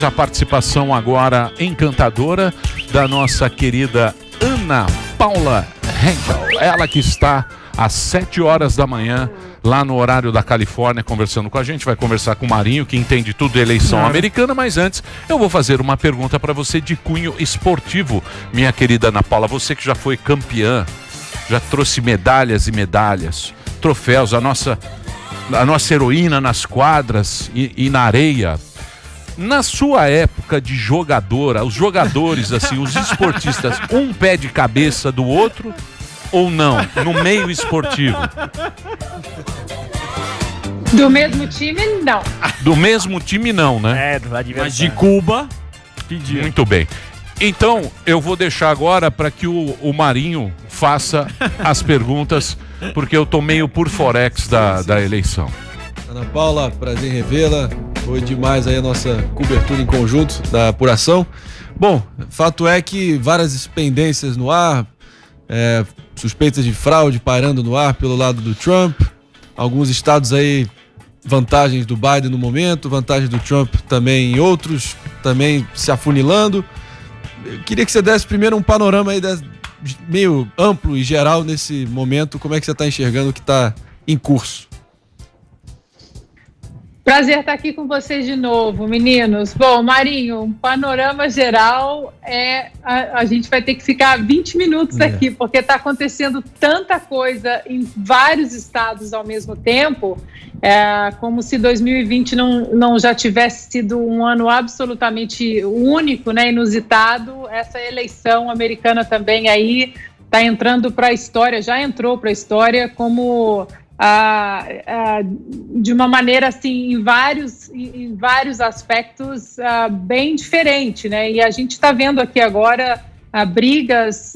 A participação agora encantadora da nossa querida Ana Paula Henkel. Ela que está às 7 horas da manhã, lá no horário da Califórnia, conversando com a gente. Vai conversar com o Marinho, que entende tudo de eleição americana. Mas antes, eu vou fazer uma pergunta para você de cunho esportivo, minha querida Ana Paula. Você que já foi campeã, já trouxe medalhas e medalhas, troféus, a nossa heroína nas quadras e na areia. Na sua época de jogadora, os jogadores, assim, os esportistas, um pé de cabeça do outro ou não, no meio esportivo? Do mesmo time, não. Do mesmo time, não, né? do adversário. Mas de Cuba, pediu. Muito bem. Então, eu vou deixar agora para que o Marinho faça as perguntas, porque eu tô meio por forex da eleição. Ana Paula, prazer em revê-la. Foi demais aí a nossa cobertura em conjunto da apuração. Bom, fato é que várias pendências no ar, suspeitas de fraude pairando no ar pelo lado do Trump. Alguns estados aí, vantagens do Biden no momento, vantagens do Trump também em outros, também se afunilando. Eu queria que você desse primeiro um panorama aí meio amplo e geral nesse momento. Como é que você está enxergando o que está em curso? Prazer estar aqui com vocês de novo, meninos. Bom, Marinho, um panorama geral a gente vai ter que ficar 20 minutos aqui, porque está acontecendo tanta coisa em vários estados ao mesmo tempo, como se 2020 não já tivesse sido um ano absolutamente único, né, inusitado. Essa eleição americana também aí está entrando para a história, já entrou para a história como... de uma maneira assim, em vários aspectos bem diferente, né? E a gente está vendo aqui agora brigas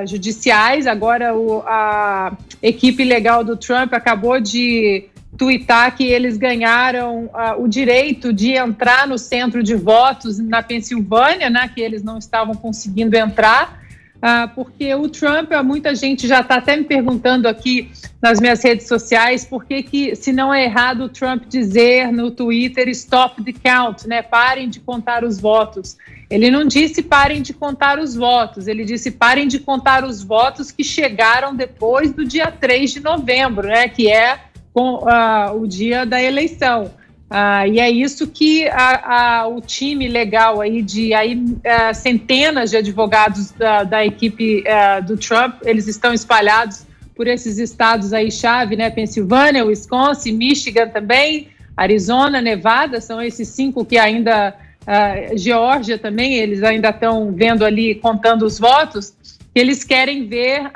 judiciais. Agora a equipe legal do Trump acabou de tuitar que eles ganharam o direito de entrar no centro de votos na Pensilvânia, né? Que eles não estavam conseguindo entrar. Porque o Trump, muita gente já está até me perguntando aqui nas minhas redes sociais por que se não é errado o Trump dizer no Twitter stop the count, né? Parem de contar os votos. Ele não disse parem de contar os votos, ele disse parem de contar os votos que chegaram depois do dia 3 de novembro, né? Que é o dia da eleição. E é isso que o time legal aí centenas de advogados da equipe do Trump, eles estão espalhados por esses estados aí chave, né? Pensilvânia, Wisconsin, Michigan também, Arizona, Nevada, são esses 5 que ainda, Geórgia também, eles ainda estão vendo ali, contando os votos. Eles querem ver,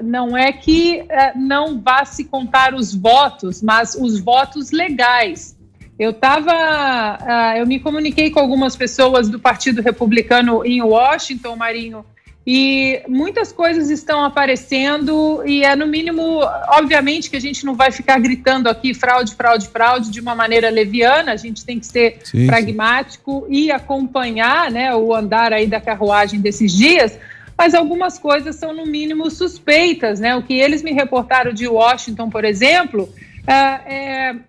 não é que não vá se contar os votos, mas os votos legais. Eu me comuniquei com algumas pessoas do Partido Republicano em Washington, Marinho, e muitas coisas estão aparecendo e no mínimo, obviamente que a gente não vai ficar gritando aqui fraude, fraude, fraude de uma maneira leviana, a gente tem que ser pragmático e acompanhar, né, o andar aí da carruagem desses dias, mas algumas coisas são no mínimo suspeitas, né? O que eles me reportaram de Washington, por exemplo...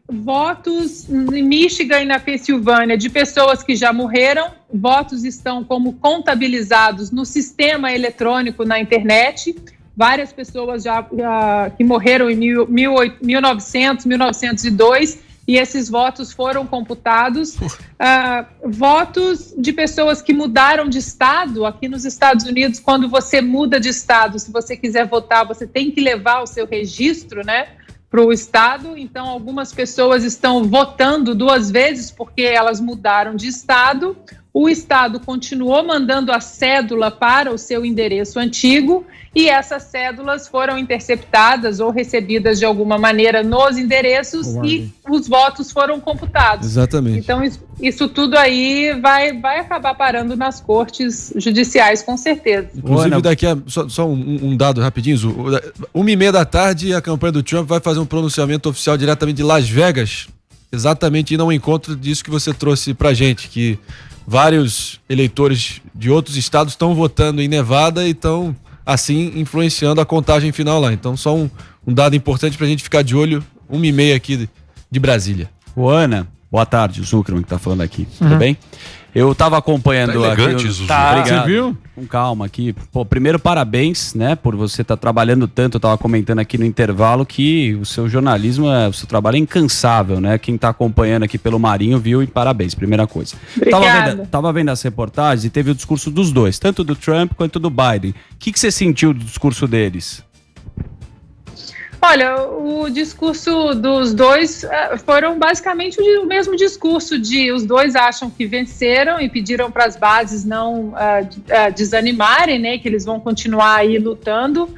votos em Michigan e na Pensilvânia de pessoas que já morreram, votos estão como contabilizados no sistema eletrônico na internet, várias pessoas que morreram em 1900, 1902, e esses votos foram computados. Votos de pessoas que mudaram de estado. Aqui nos Estados Unidos, quando você muda de estado, se você quiser votar, você tem que levar o seu registro, né, para o estado. Então algumas pessoas estão votando 2 vezes porque elas mudaram de estado. O estado continuou mandando a cédula para o seu endereço antigo e essas cédulas foram interceptadas ou recebidas de alguma maneira nos endereços e os votos foram computados. Exatamente. Então isso tudo aí vai acabar parando nas cortes judiciais, com certeza. Inclusive daqui a só um dado rapidinho, 1h30 da tarde a campanha do Trump vai fazer um pronunciamento oficial diretamente de Las Vegas, exatamente indo ao encontro disso que você trouxe pra gente, que vários eleitores de outros estados estão votando em Nevada e estão, assim, influenciando a contagem final lá. Então, só um dado importante para a gente ficar de olho, 1h30 aqui de Brasília. Ana, Boa tarde, o Zuckerman que tá falando aqui, tudo bem? Eu tava acompanhando tá elegante, aqui... Zuzu. Obrigado. Você viu? Com calma aqui. Pô, primeiro, parabéns, né, por você estar trabalhando tanto. Eu tava comentando aqui no intervalo que o seu jornalismo, o seu trabalho é incansável, né? Quem tá acompanhando aqui pelo Marinho viu e parabéns, primeira coisa. Obrigada. Tava vendo as reportagens e teve o discurso dos dois, tanto do Trump quanto do Biden. O que você sentiu do discurso deles? Olha, o discurso dos dois foram basicamente o mesmo discurso de os dois acham que venceram e pediram para as bases não desanimarem, né, que eles vão continuar aí lutando,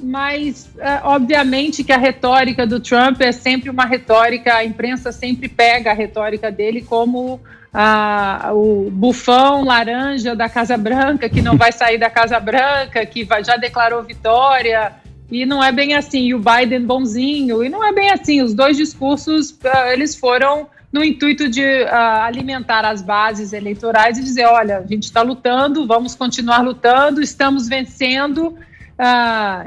mas obviamente que a retórica do Trump é sempre uma retórica, a imprensa sempre pega a retórica dele como o bufão laranja da Casa Branca, que não vai sair da Casa Branca, que já declarou vitória. E não é bem assim, e o Biden bonzinho, e não é bem assim. Os dois discursos, eles foram no intuito de alimentar as bases eleitorais e dizer, olha, a gente está lutando, vamos continuar lutando, estamos vencendo.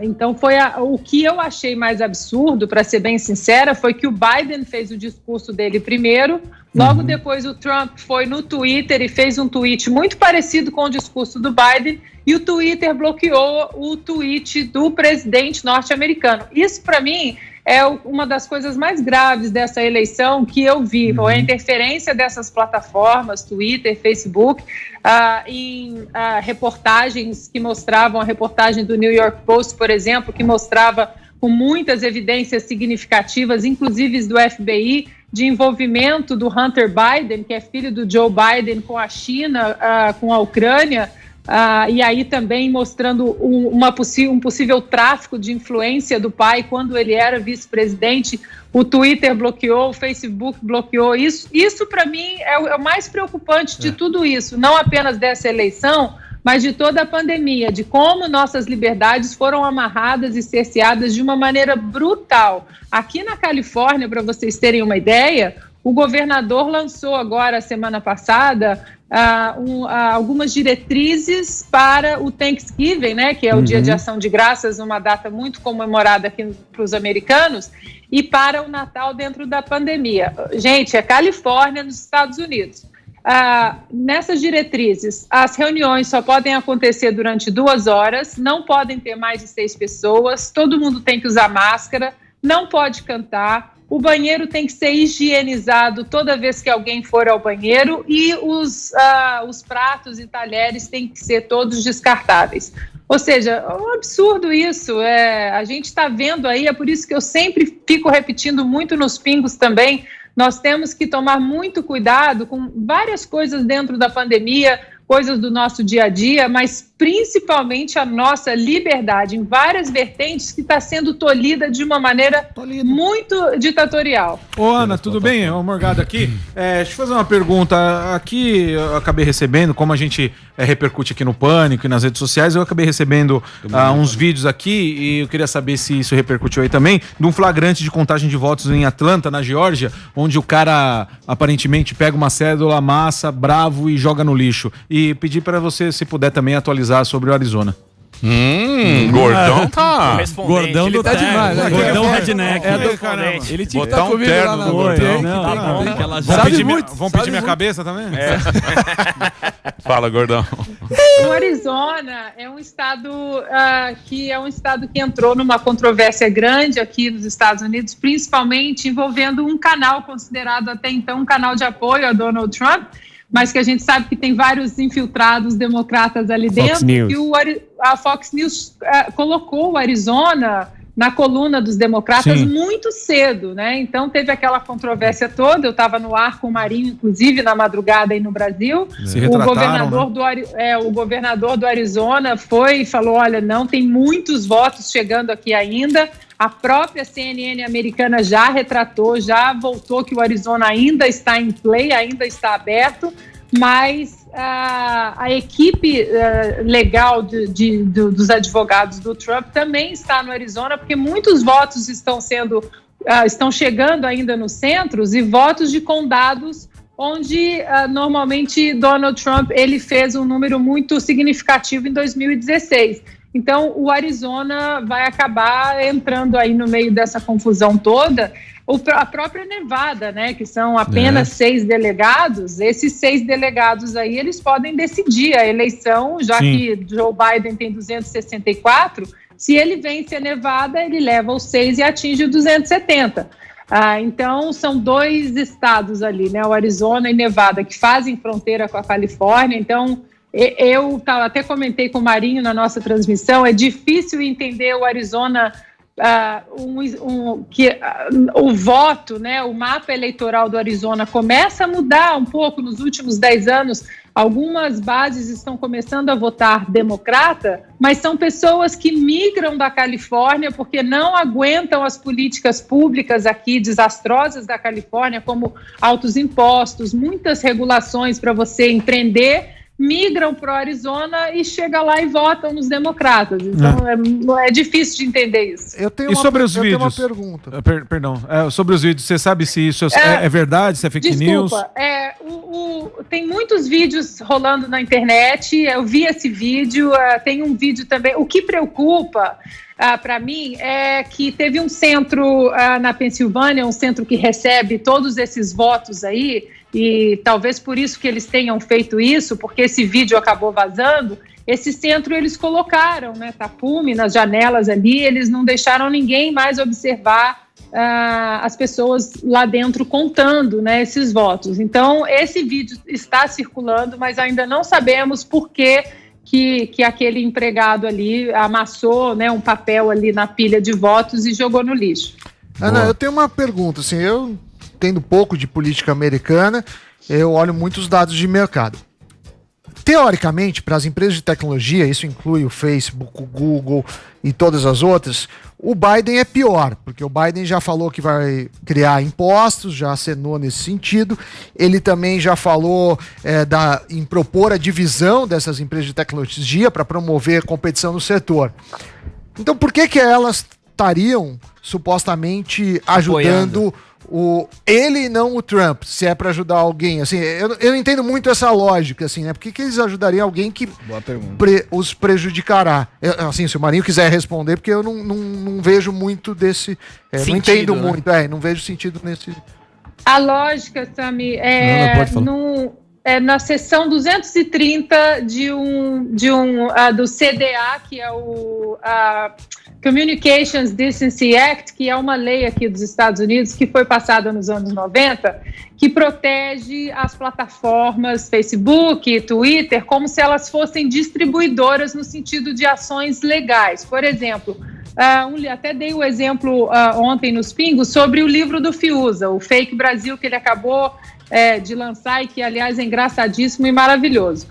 Então foi o que eu achei mais absurdo, para ser bem sincera, foi que o Biden fez o discurso dele primeiro, logo depois o Trump foi no Twitter e fez um tweet muito parecido com o discurso do Biden, e o Twitter bloqueou o tweet do presidente norte-americano. Isso, para mim, é uma das coisas mais graves dessa eleição que eu vi, foi a interferência dessas plataformas, Twitter, Facebook, em reportagens que mostravam, a reportagem do New York Post, por exemplo, que mostrava com muitas evidências significativas, inclusive do FBI, de envolvimento do Hunter Biden, que é filho do Joe Biden, com a China, com a Ucrânia, e aí também mostrando um possível tráfico de influência do pai quando ele era vice-presidente. O Twitter bloqueou, o Facebook bloqueou. Isso para mim é o mais preocupante de tudo isso, não apenas dessa eleição, mas de toda a pandemia, de como nossas liberdades foram amarradas e cerceadas de uma maneira brutal. Aqui na Califórnia, para vocês terem uma ideia, o governador lançou agora, semana passada, algumas diretrizes para o Thanksgiving, né, que é o Dia de Ação de Graças, uma data muito comemorada aqui para os americanos, e para o Natal dentro da pandemia. Gente, é Califórnia, nos Estados Unidos. Nessas diretrizes, as reuniões só podem acontecer durante 2 horas, não podem ter mais de 6 pessoas, todo mundo tem que usar máscara, não pode cantar, o banheiro tem que ser higienizado toda vez que alguém for ao banheiro e os pratos e talheres têm que ser todos descartáveis. Ou seja, é um absurdo isso. A gente está vendo aí, é por isso que eu sempre fico repetindo muito nos pingos também, nós temos que tomar muito cuidado com várias coisas dentro da pandemia, coisas do nosso dia a dia, mas principalmente a nossa liberdade em várias vertentes que está sendo tolhida de uma maneira muito ditatorial. Ô Ana, tudo bem? Ô Morgado aqui. Deixa eu fazer uma pergunta. Aqui eu acabei recebendo, como a gente repercute aqui no Pânico e nas redes sociais, eu acabei recebendo uns vídeos aqui e eu queria saber se isso repercutiu aí também, de um flagrante de contagem de votos em Atlanta, na Geórgia, onde o cara aparentemente pega uma cédula, amassa, bravo e joga no lixo. E pedir para você, se puder também atualizar sobre o Arizona. Gordão tá. Gordão do tá demais, né? Gordão redneck. Ele tinha que estar comigo lá na Gordão. Vão pedir minha cabeça também? Fala, Gordão. O Arizona é um estado que entrou numa controvérsia grande aqui nos Estados Unidos, principalmente envolvendo um canal considerado até então um canal de apoio a Donald Trump, mas que a gente sabe que tem vários infiltrados democratas ali dentro, que a Fox News colocou o Arizona na coluna dos democratas muito cedo, né? Então teve aquela controvérsia toda, eu estava no ar com o Marinho, inclusive, na madrugada aí no Brasil. O governador do Arizona foi e falou, olha, não, tem muitos votos chegando aqui ainda. A própria CNN americana já retratou, já voltou que o Arizona ainda está em play, ainda está aberto, mas a equipe legal dos advogados do Trump também está no Arizona, porque muitos votos estão chegando ainda nos centros e votos de condados onde normalmente Donald Trump ele fez um número muito significativo em 2016. Então, o Arizona vai acabar entrando aí no meio dessa confusão toda. A própria Nevada, né, que são apenas 6 delegados, esses 6 delegados aí, eles podem decidir a eleição, já que Joe Biden tem 264, se ele vence a Nevada, ele leva os 6 e atinge o 270. Então, são 2 estados ali, né, o Arizona e Nevada, que fazem fronteira com a Califórnia. Então, eu até comentei com o Marinho na nossa transmissão, é difícil entender o Arizona... o voto, né, o mapa eleitoral do Arizona começa a mudar um pouco nos últimos 10 anos. Algumas bases estão começando a votar democrata, mas são pessoas que migram da Califórnia porque não aguentam as políticas públicas aqui desastrosas da Califórnia, como altos impostos, muitas regulações para você empreender, migram para o Arizona e chegam lá e votam nos democratas. Então é difícil de entender isso. Eu tenho uma pergunta. Perdão. Sobre os vídeos, você sabe se isso é verdade, se é fake news? Tem muitos vídeos rolando na internet, eu vi esse vídeo, tem um vídeo também. O que preocupa para mim é que teve um centro na Pensilvânia, um centro que recebe todos esses votos aí, e talvez por isso que eles tenham feito isso, porque esse vídeo acabou vazando. Esse centro eles colocaram, né, tapume nas janelas ali, eles não deixaram ninguém mais observar as pessoas lá dentro contando, né, esses votos. Então, esse vídeo está circulando, mas ainda não sabemos por que aquele empregado ali amassou, né, um papel ali na pilha de votos e jogou no lixo. Ana, eu tenho uma pergunta, assim, eu entendo pouco de política americana, eu olho muitos dados de mercado. Teoricamente, para as empresas de tecnologia, isso inclui o Facebook, o Google e todas as outras, o Biden é pior, porque o Biden já falou que vai criar impostos, já acenou nesse sentido. Ele também já falou em propor a divisão dessas empresas de tecnologia para promover competição no setor. Então, por que elas estariam supostamente ajudando ele e não o Trump, se é para ajudar alguém? Assim, eu não entendo muito essa lógica, assim, né? Por que eles ajudariam alguém que os prejudicará? Assim, se o Marinho quiser responder, porque eu não vejo muito desse... sentido, não entendo, né? Muito, não vejo sentido nesse... A lógica, Sami, na seção 230 do CDA, que é o Communications Decency Act, que é uma lei aqui dos Estados Unidos que foi passada nos anos 90, que protege as plataformas Facebook, Twitter, como se elas fossem distribuidoras no sentido de ações legais. Por exemplo, até dei o exemplo ontem nos Pingos sobre o livro do Fiuza, o Fake Brasil, que ele acabou de lançar e que, aliás, é engraçadíssimo e maravilhoso.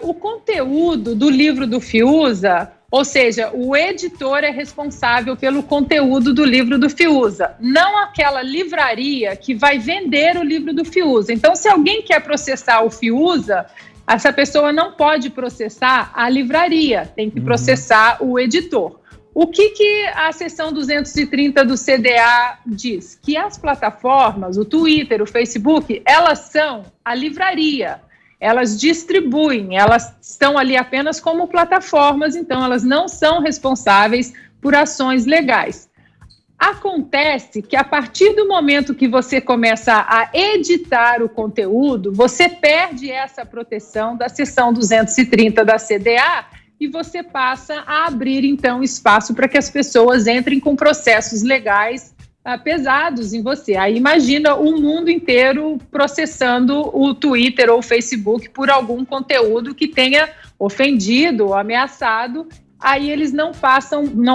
O conteúdo do livro do Fiuza, ou seja, o editor é responsável pelo conteúdo do livro do Fiuza, não aquela livraria que vai vender o livro do Fiuza. Então, se alguém quer processar o Fiuza, essa pessoa não pode processar a livraria, tem que processar o editor. O que a seção 230 do CDA diz? Que as plataformas, o Twitter, o Facebook, elas são a livraria. Elas distribuem, elas estão ali apenas como plataformas, então elas não são responsáveis por ações legais. Acontece que a partir do momento que você começa a editar o conteúdo, você perde essa proteção da seção 230 da CDA e você passa a abrir, então, espaço para que as pessoas entrem com processos legais pesados em você. Aí imagina o mundo inteiro processando o Twitter ou o Facebook por algum conteúdo que tenha ofendido ou ameaçado. Aí eles não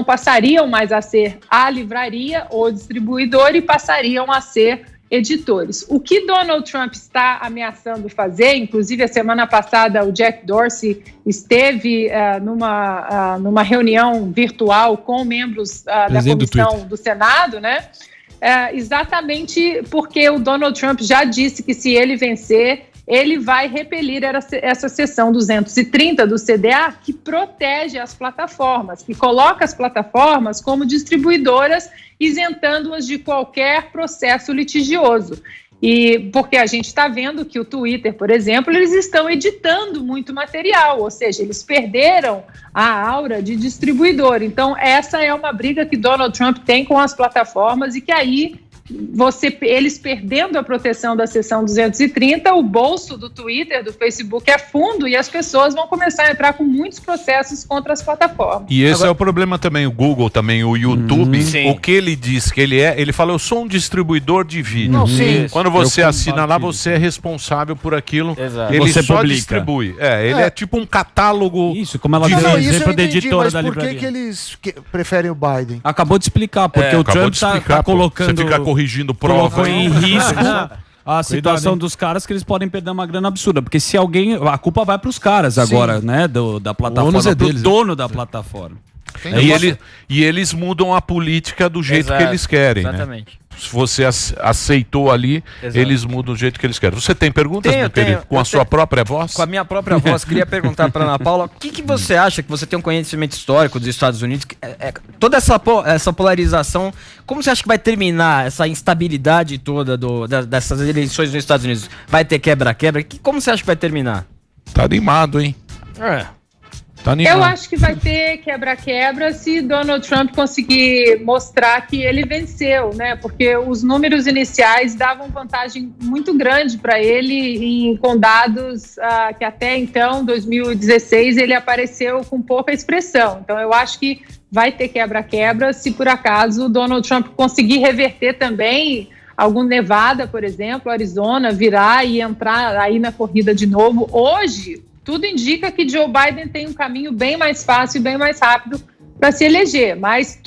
passariam mais a ser a livraria ou distribuidor e passariam a ser editores. O que Donald Trump está ameaçando fazer, inclusive a semana passada o Jack Dorsey esteve numa reunião virtual com membros da comissão do Senado, né? Exatamente porque o Donald Trump já disse que se ele vencer, ele vai repelir essa seção 230 do CDA, que protege as plataformas, que coloca as plataformas como distribuidoras, isentando-as de qualquer processo litigioso. E porque a gente está vendo que o Twitter, por exemplo, eles estão editando muito material, ou seja, eles perderam a aura de distribuidor. Então, essa é uma briga que Donald Trump tem com as plataformas e que aí eles perdendo a proteção da seção 230, o bolso do Twitter, do Facebook é fundo e as pessoas vão começar a entrar com muitos processos contra as plataformas. E esse é o problema também, o Google também, o YouTube, Sim. o que ele diz que ele fala, eu sou um distribuidor de vídeo. Não, sim. Quando você assina lá, você é responsável por aquilo. Exato. Ele Você só publica. distribui. Ele é tipo um catálogo. Isso, como ela De deu o Não, isso eu exemplo da entendi, editora mas da por que livraria. que eles preferem o Biden? Acabou de explicar, porque o Acabou Trump de tá explicar, pô. colocando... Você fica corrigindo prova. Colocou em risco a situação hein? dos caras que eles podem perder uma grana absurda. Porque se alguém... A culpa vai para os caras agora, né? Da plataforma, ônus é pro deles, né? dono da plataforma. E eles mudam a política do jeito Exato, que eles querem, né? Exatamente. Se você aceitou ali, Exato. eles mudam do jeito que eles querem. Você tem perguntas, Tenho, meu querido? tenho. Com a Eu sua tenho. própria voz? Com a minha própria voz, queria perguntar para Ana Paula, o que você acha, que você tem um conhecimento histórico dos Estados Unidos, toda essa polarização, como você acha que vai terminar essa instabilidade toda dessas eleições nos Estados Unidos? Vai ter quebra-quebra? Como você acha que vai terminar? Tá animado, hein? Tá animado. Eu acho que vai ter quebra-quebra se Donald Trump conseguir mostrar que ele venceu, né? Porque os números iniciais davam vantagem muito grande para ele em condados que até então, 2016, ele apareceu com pouca expressão. Então, eu acho que vai ter quebra-quebra se por acaso Donald Trump conseguir reverter também algum Nevada, por exemplo, Arizona, virar e entrar aí na corrida de novo. Hoje, tudo indica que Joe Biden tem um caminho bem mais fácil e bem mais rápido para se eleger, mas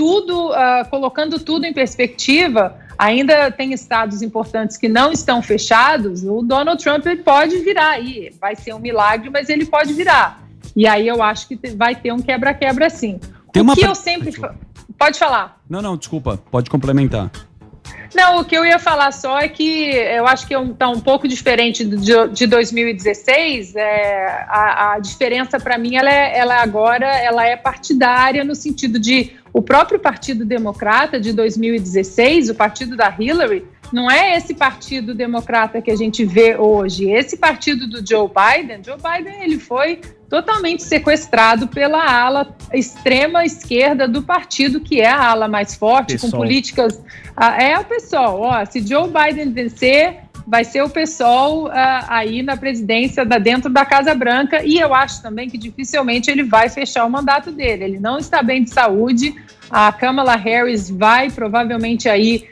colocando tudo em perspectiva, ainda tem estados importantes que não estão fechados, o Donald Trump pode virar aí, vai ser um milagre, mas ele pode virar. E aí eu acho que vai ter um quebra-quebra sim. Eu sempre... Pode falar. Não, desculpa, pode complementar. Não, o que eu ia falar só é que eu acho que está um pouco diferente de 2016. A diferença para mim, ela agora é partidária no sentido de o próprio Partido Democrata de 2016, o partido da Hillary, não é esse partido democrata que a gente vê hoje. Esse partido do Joe Biden, ele foi totalmente sequestrado pela ala extrema esquerda do partido, que é a ala mais forte, com políticas... É o PSOL. Se Joe Biden vencer, vai ser o PSOL aí na presidência dentro da Casa Branca, e eu acho também que dificilmente ele vai fechar o mandato dele. Ele não está bem de saúde, a Kamala Harris vai provavelmente aí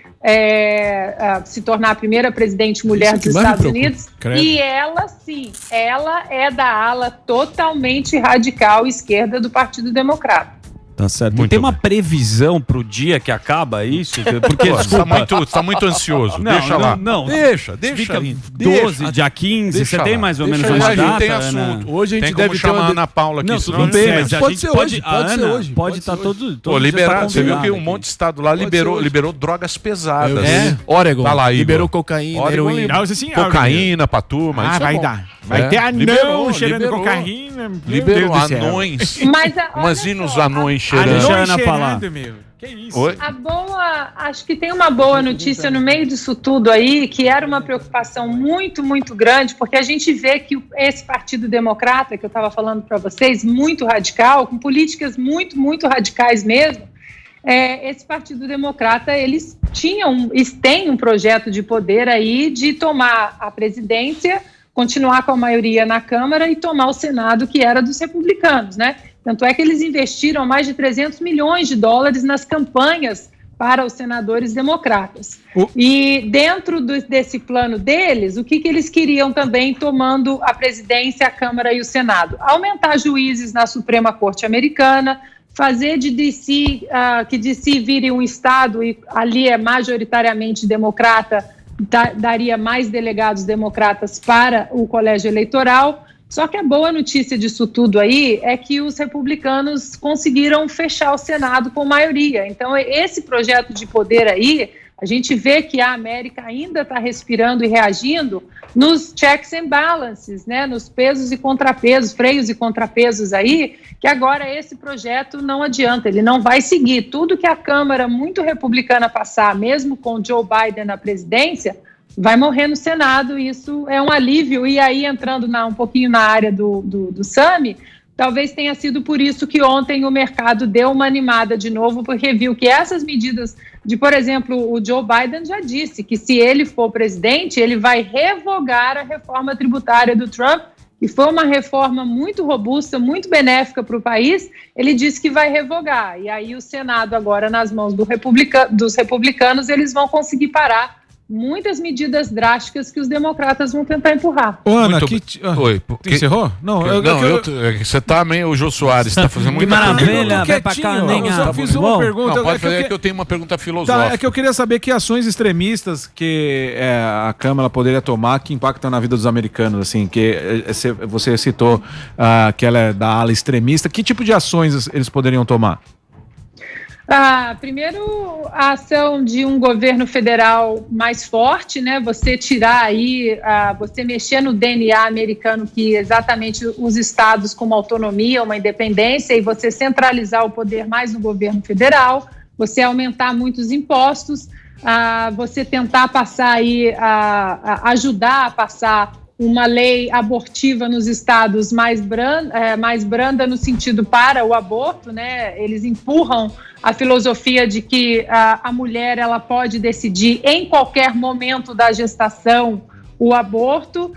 se tornar a primeira presidente mulher dos Estados Unidos. E ela, sim, ela é da ala totalmente radical esquerda do Partido Democrata. Tá certo. Muito Tem uma bem. previsão pro dia que acaba isso? Porque, Pô, desculpa, tá muito ansioso. Não, deixa lá. não. Deixa fica aí. 12, dia 15, deixa você tem lá. mais ou Deixa menos lá, uma a gente data? tem Ana? assunto. Hoje a gente Tem como deve ter chamar uma a Ana Paula aqui. Não, senão tudo não bem, sei. mas a pode gente ser pode, hoje, a pode ser Ana hoje, pode pode estar ser todo Pô, liberar, você viu que um aqui. monte de estado lá Pode ser hoje. liberou drogas pesadas. Oregon, Tá lá, Igor. liberou cocaína, Oregon heroína. Cocaína pra turma. isso é vai bom. dar. Vai ter anão Liberou, cheirando liberou. cocaína. Meu Liberou Deus do céu. anões. Mas Imagina os olha só, anões Deixa a cheirando. Ana Anões falar. cheirando, meu. Que isso? Oi? acho que tem uma boa notícia no meio disso tudo aí, que era uma preocupação muito, muito grande, porque a gente vê que esse Partido Democrata, que eu estava falando para vocês, muito radical, com políticas muito, muito radicais mesmo, esse Partido Democrata, eles têm um projeto de poder aí de tomar a presidência, continuar com a maioria na Câmara e tomar o Senado, que era dos republicanos, né? Tanto é que eles investiram mais de 300 milhões de dólares nas campanhas para os senadores democratas. E dentro desse plano deles, o que eles queriam também, tomando a presidência, a Câmara e o Senado? Aumentar juízes na Suprema Corte Americana, fazer de DC, que DC vire um estado e ali é majoritariamente democrata, daria mais delegados democratas para o colégio eleitoral. Só que a boa notícia disso tudo aí é que os republicanos conseguiram fechar o Senado com maioria. Então, esse projeto de poder aí, a gente vê que a América ainda está respirando e reagindo nos checks and balances, né, nos pesos e contrapesos, freios e contrapesos aí, que agora esse projeto não adianta, ele não vai seguir. Tudo que a Câmara muito republicana passar, mesmo com Joe Biden na presidência, vai morrer no Senado. Isso é um alívio. E aí, entrando um pouquinho na área do Sami, talvez tenha sido por isso que ontem o mercado deu uma animada de novo, porque viu que essas medidas por exemplo, o Joe Biden já disse que se ele for presidente, ele vai revogar a reforma tributária do Trump, que foi uma reforma muito robusta, muito benéfica para o país. Ele disse que vai revogar. E aí o Senado agora, nas mãos dos republicanos, eles vão conseguir parar muitas medidas drásticas que os democratas vão tentar empurrar. Ô, Ana, Oi, encerrou? Não, você tá meio o Jô Soares, tá fazendo muita maravilha, vai pra cá, eu só fiz uma pergunta. Não, pode fazer que eu tenho uma pergunta filosófica. Tá, é que eu queria saber que ações extremistas que a Câmara poderia tomar que impactam na vida dos americanos, assim, que você citou que ela é da ala extremista. Que tipo de ações eles poderiam tomar? Primeiro, a ação de um governo federal mais forte, né? Você tirar aí, você mexer no DNA americano, que exatamente os estados com uma autonomia, uma independência, e você centralizar o poder mais no governo federal, você aumentar muitos impostos, você tentar passar aí, ajudar a passar uma lei abortiva nos estados mais branda no sentido para o aborto, né? Eles empurram a filosofia de que a mulher ela pode decidir em qualquer momento da gestação o aborto,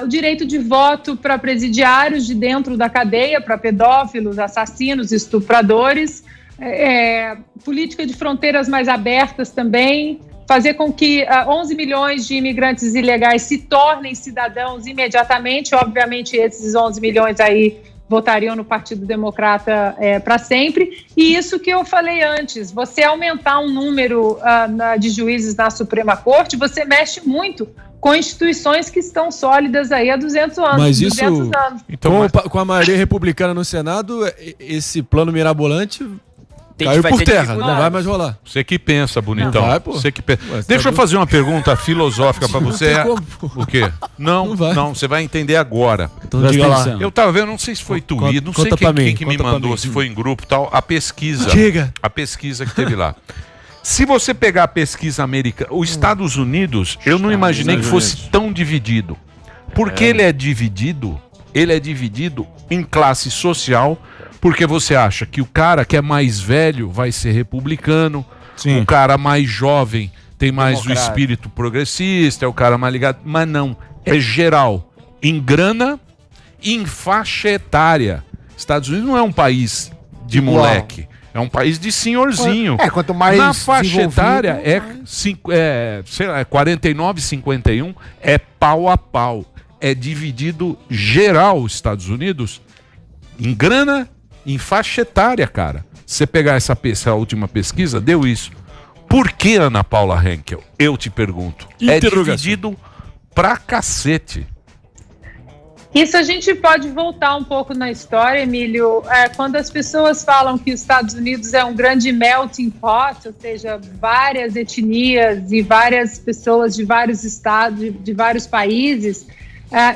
o direito de voto para presidiários de dentro da cadeia, para pedófilos, assassinos, estupradores, política de fronteiras mais abertas também, fazer com que 11 milhões de imigrantes ilegais se tornem cidadãos imediatamente. Obviamente, esses 11 milhões aí votariam no Partido Democrata para sempre. E isso que eu falei antes, você aumentar um número de juízes na Suprema Corte, você mexe muito com instituições que estão sólidas aí há 200 anos. Mas isso, 200 anos. Então, com a maioria republicana no Senado, esse plano mirabolante caiu por terra, não vai mais rolar. Você que pensa, bonitão. Vai, pô. Você que pensa. Ué, Deixa eu fazer uma pergunta filosófica pra você. O quê? Não vai. Não, você vai entender agora. Então diga lá. Eu tava vendo, não sei se foi Twitter, não sei quem que me mandou, se foi em grupo e tal, a pesquisa. Diga. A pesquisa que teve lá. Se você pegar a pesquisa americana, os Estados Unidos, eu não imaginei que fosse tão dividido. Porque ele é dividido em classe social, porque você acha que o cara que é mais velho vai ser republicano, o cara mais jovem tem mais o espírito progressista, é o cara mais ligado, mas não, é geral, em grana e em faixa etária. Estados Unidos não é um país de moleque, é um país de senhorzinho. Quanto mais na faixa etária sei lá, 49, 51, é pau a pau. É dividido geral os Estados Unidos em grana, em faixa etária, cara. Você pegar essa última pesquisa, deu isso. Por que, Ana Paula Henkel? Eu te pergunto. É dividido pra cacete. Isso a gente pode voltar um pouco na história, Emílio. Quando as pessoas falam que os Estados Unidos é um grande melting pot, ou seja, várias etnias e várias pessoas de vários estados, de vários países,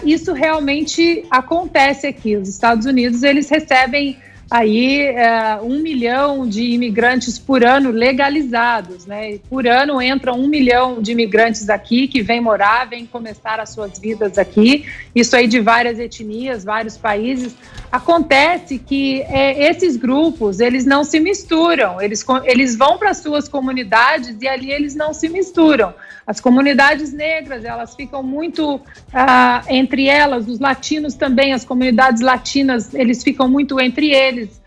isso realmente acontece aqui. Os Estados Unidos, eles recebem aí 1 milhão de imigrantes por ano legalizados, né? Por ano entram 1 milhão de imigrantes aqui que vêm morar, vêm começar as suas vidas aqui, isso aí de várias etnias, vários países. Acontece que esses grupos, eles não se misturam, eles vão para as suas comunidades e ali eles não se misturam. As comunidades negras, elas ficam muito entre elas, os latinos também, as comunidades latinas, eles ficam muito entre eles,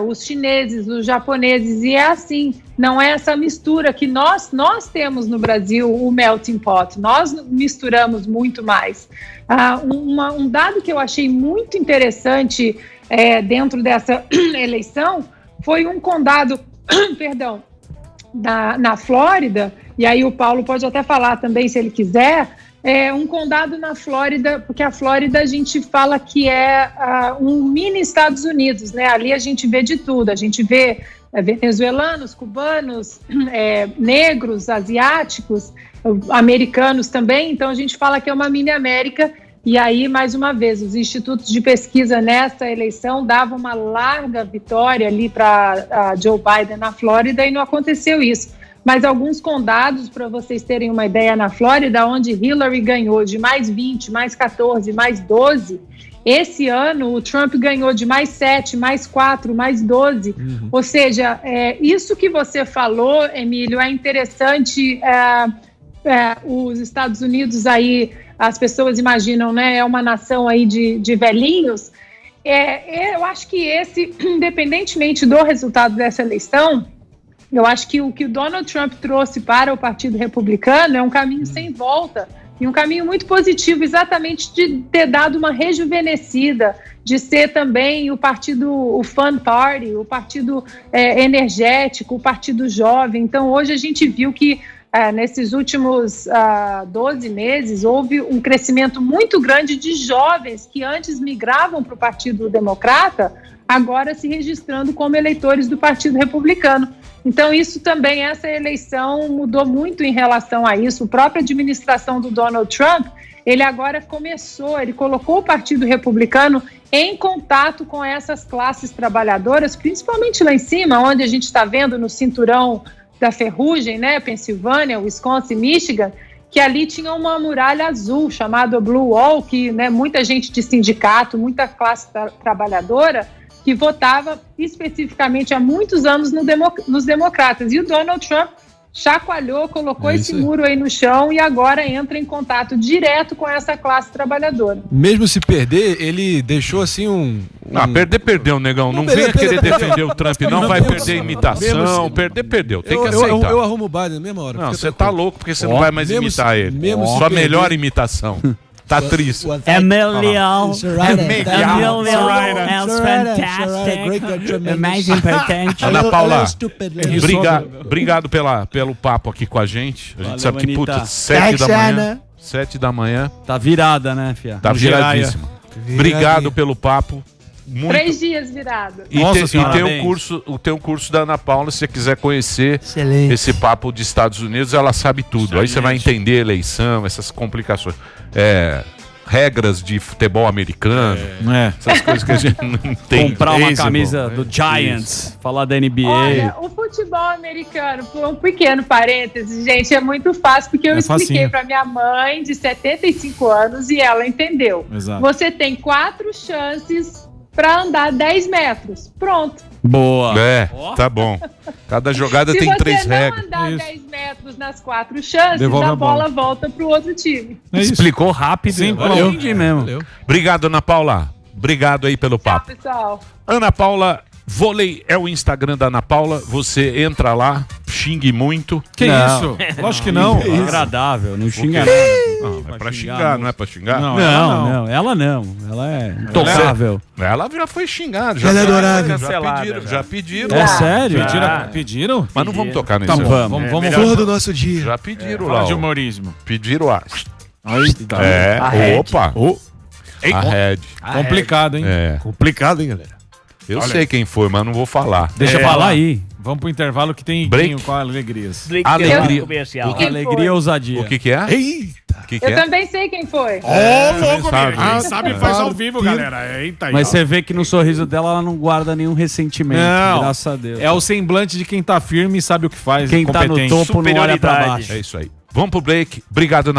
os chineses, os japoneses, e é assim, não é essa mistura que nós temos no Brasil, o melting pot, nós misturamos muito mais. Um dado que eu achei muito interessante dentro dessa eleição foi um condado, perdão, na Flórida, e aí o Paulo pode até falar também se ele quiser, um condado na Flórida, porque a Flórida a gente fala que é um mini Estados Unidos, né? Ali a gente vê de tudo, a gente vê venezuelanos, cubanos, negros, asiáticos, americanos também, então a gente fala que é uma mini América. E aí, mais uma vez, os institutos de pesquisa nessa eleição davam uma larga vitória ali para Joe Biden na Flórida e não aconteceu isso. mas alguns condados, para vocês terem uma ideia, na Flórida, onde Hillary ganhou de mais 20, mais 14, mais 12, esse ano o Trump ganhou de mais 7, mais 4, mais 12. Ou seja, isso que você falou, Emílio, é interessante. Os Estados Unidos aí, as pessoas imaginam, né, é uma nação aí de velhinhos. Eu acho que independentemente do resultado dessa eleição, eu acho que o que o Donald Trump trouxe para o Partido Republicano é um caminho sem volta e um caminho muito positivo, exatamente de ter dado uma rejuvenescida, de ser também o partido, o Fun Party, o partido energético, o partido jovem. Então, hoje a gente viu que nesses últimos 12 meses houve um crescimento muito grande de jovens que antes migravam para o Partido Democrata, agora se registrando como eleitores do Partido Republicano. Então, isso também, essa eleição mudou muito em relação a isso. A própria administração do Donald Trump, ele agora ele colocou o Partido Republicano em contato com essas classes trabalhadoras, principalmente lá em cima, onde a gente está vendo no cinturão da ferrugem, né, Pensilvânia, Wisconsin, Michigan, que ali tinha uma muralha azul chamada Blue Wall, que, né, muita gente de sindicato, muita classe trabalhadora que votava especificamente há muitos anos nos democratas. E o Donald Trump chacoalhou, colocou esse muro aí no chão e agora entra em contato direto com essa classe trabalhadora. Mesmo se perder, ele deixou assim Perdeu, negão. Não venha querer defender o Trump, não. Vai perder imitação. Perdeu. Tem que aceitar. Eu arrumo o Biden na mesma hora. Não, você tá louco porque você não vai mais imitar ele. Sua melhor imitação. Tá triste. Emilio is fantastic. É mais importante. Ana Paula, obrigado pelo papo aqui com a gente. A gente sabe que, puta, 7 da manhã. Tá virada, né, fia? Tá viradíssima. Obrigado pelo papo. Muito. 3 dias virado. E tem o curso da Ana Paula, se você quiser conhecer esse papo de Estados Unidos, ela sabe tudo. Excelente. Aí você vai entender a eleição, essas complicações. Regras de futebol americano, essas coisas que a gente não entende. Comprar uma camisa do Giants, falar da NBA. Olha, o futebol americano, por um pequeno parênteses, gente, é muito fácil, porque eu expliquei para minha mãe de 75 anos e ela entendeu. Exato. Você tem 4 chances para andar 10 metros. Pronto. Boa. Tá bom. Cada jogada tem 3 regras. Se você não andar 10 metros nas 4 chances, a bola volta pro outro time. Explicou rápido. Sim, valeu. Mesmo. Obrigado, Ana Paula. Obrigado aí pelo papo. Tchau, pessoal. Ana Paula Vôlei é o Instagram da Ana Paula. Você entra lá, xingue muito. Que isso? Lógico que não. É agradável, não xinga nada. Não, é pra xingar, não é pra xingar? Não, ela não. Ela é intocável. Ela já foi xingada. Ela é adorável. Já pediram. É sério? Pediram? Mas não vamos tocar nesse. Então vamos. Flor do nosso dia. Já pediram lá. De humorismo. Pediram a... Opa. A Red. Complicado, hein? Complicado, hein, galera? Eu sei quem foi, mas não vou falar. Deixa eu falar aí. Vamos pro intervalo que tem break com alegrias. Alegria. Alegria e ousadia. O que é? Eita. Eu também sei quem foi. Louco, sabe faz ao vivo, galera. Eita aí. Mas você vê que no sorriso dela ela não guarda nenhum ressentimento. Não. Graças a Deus. É o semblante de quem tá firme e sabe o que faz. Quem tá no topo não olha pra baixo. É isso aí. Vamos pro break. Obrigado,